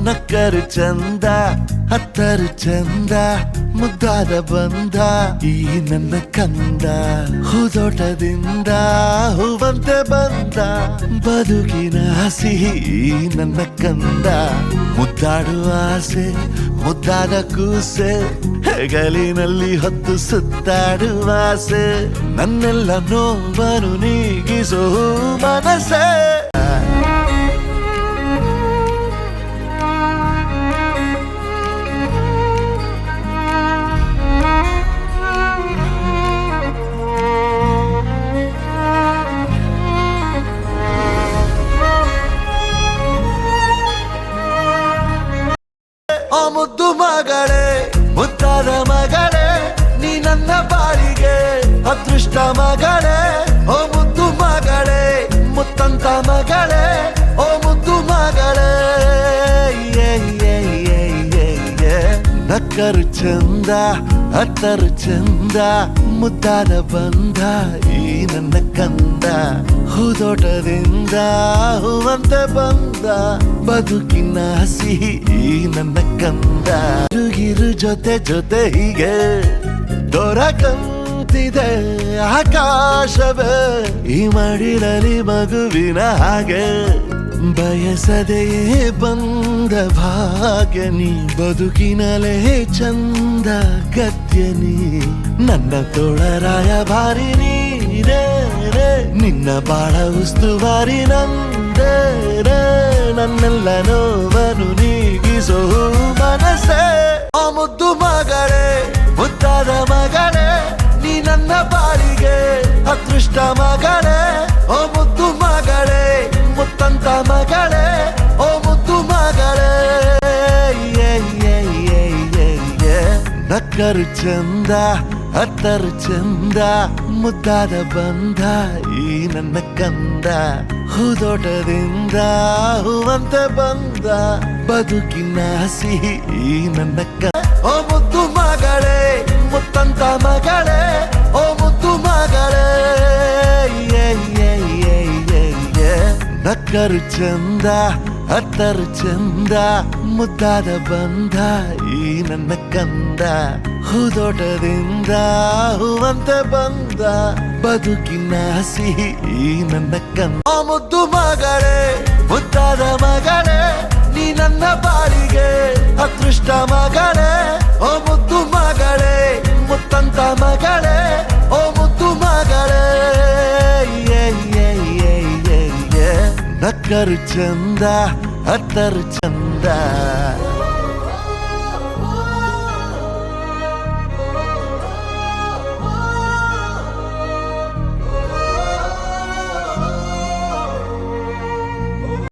ನಕ್ಕರು ಚಂದ ಹತ್ತರು ಚಂದ ಮುದ್ದಾದ ಬಂದ ಈ ನನ್ನ ಕಂದ ಹೂದೋಟದಿಂದ ಹೂವಂತೆ ಬಂದ ಬದುಕಿನ ಸಿಹಿ ನನ್ನ ಕಂದ ಮುದ್ದಾಡುವ ಆಸೆ ಮುದ್ದಾದ ಕೂಸೆ ಹೆಗಲಿನಲ್ಲಿ ಹೊತ್ತು ಸುತ್ತಾಡುವ ಆಸೆ ನನ್ನೆಲ್ಲ ನೋವನ್ನು ನೀಗಿಸೋ ಮನಸ್ಸೇ ಓ ಮುದ್ದು ಮಗಳೇ ಮುದ್ದಾದ ಮಗಳೇ ನೀ ನನ್ನ ಬಾಳಿಗೆ ಅದೃಷ್ಟ ಮಗಳೇ ಓ ಮುದ್ದು ಮಗಳೇ ಮುತ್ತಂತ ಮಗಳೇ ಓ ಮುದ್ದು ಮಗಳೇ ನಕ್ಕರು ಚಂದ ಹತ್ತರು ಚಂದ ಮುದ್ದಾದ ಬಂದ ಈ ನನ್ನ ಕಂದ ಹೂದೋಟದಿಂದ ಹೂವಂತೆ ಬಂದ ಬದುಕಿನ ಸಿಹಿ ಈ ನನ್ನ ಕಂದ ಹುಡುಗಿರು ಜೊತೆ ಜೊತೆ ಹೀಗೆ ದೊರಕಂತಿದೆ ಆಕಾಶವೇ ಈ ಮಡಿಲಲ್ಲಿ ಮಗುವಿನ ಹಾಗೆ ಬಯಸದೆಯೇ ಬಂದ ಭಾಗ್ಯ ನೀ ಬದುಕಿನಲೇ ಚಂದ ಗದ್ಯ ನೀ ನನ್ನ ತೋಳರಾಯ ಭಾರಿ ನೀರೇ ನಿನ್ನ ಬಾಳ ಉಸ್ತುವಾರಿ ನಂದೇ ನನ್ನೆಲ್ಲ ನೋವನ್ನು ನೀಗಿಸೋ ಮನಸ್ಸೇ ಓ ಮುದ್ದು ಮಗಳೇ ಮುದ್ದಾದ ಮಗಳೇ ನೀ ನನ್ನ ಬಾಳಿಗೆ ಅದೃಷ್ಟ ಮಗಳೇ ಓ ಮುದ್ದು ಮಗಳೇ ಮುತ್ತಂತ ಮಗಳೇ ಓ ಮುದ್ದು ಮಗಳೇ ನಕ್ಕರು ಚಂದ ಹತ್ತರು ಚಂದ ಮುದ್ದಾದ ಬಂದ ಈ ನನ್ನ ಕಂದ ಹೂದೋಟದಿಂದ ಹೂವಂತೆ ಬಂದ ಬದುಕಿನ ಸಿಹಿ ಈ ನನ್ನ ಓ ಮುದ್ದು ಮಗಳೇ ಮುತ್ತಂತ ಮಗಳೇ ಓ ಮುದ್ದು ಮಗಳೇ ನಕ್ಕರು ಚಂದ ಹತ್ತರು ಚಂದ ಮುದ್ದಾದ ಬಂದ ಈ ನನ್ನ ಕಂದ ಹೂದೋಟದಿಂದ ಹೂವಂತೆ ಬಂದ ಬದುಕಿನ ಸಿಹಿ ಈ ನನ್ನ ಕಂದ ಓ ಮುದ್ದು ಮಗಳೇ ಮುದ್ದಾದ ಮಗಳೇ ನೀ ನನ್ನ ಬಾಳಿಗೆ ಅದೃಷ್ಟ ಮಗಳೇ ಓ ಮುದ್ದು ಮಗಳೇ ಮುತ್ತಂತ ಮಗಳೇ ಓ ಮುದ್ದು ಮಗಳೇ ನಕ್ಕರು ಚಂದ ಹತ್ತರು ಚಂದ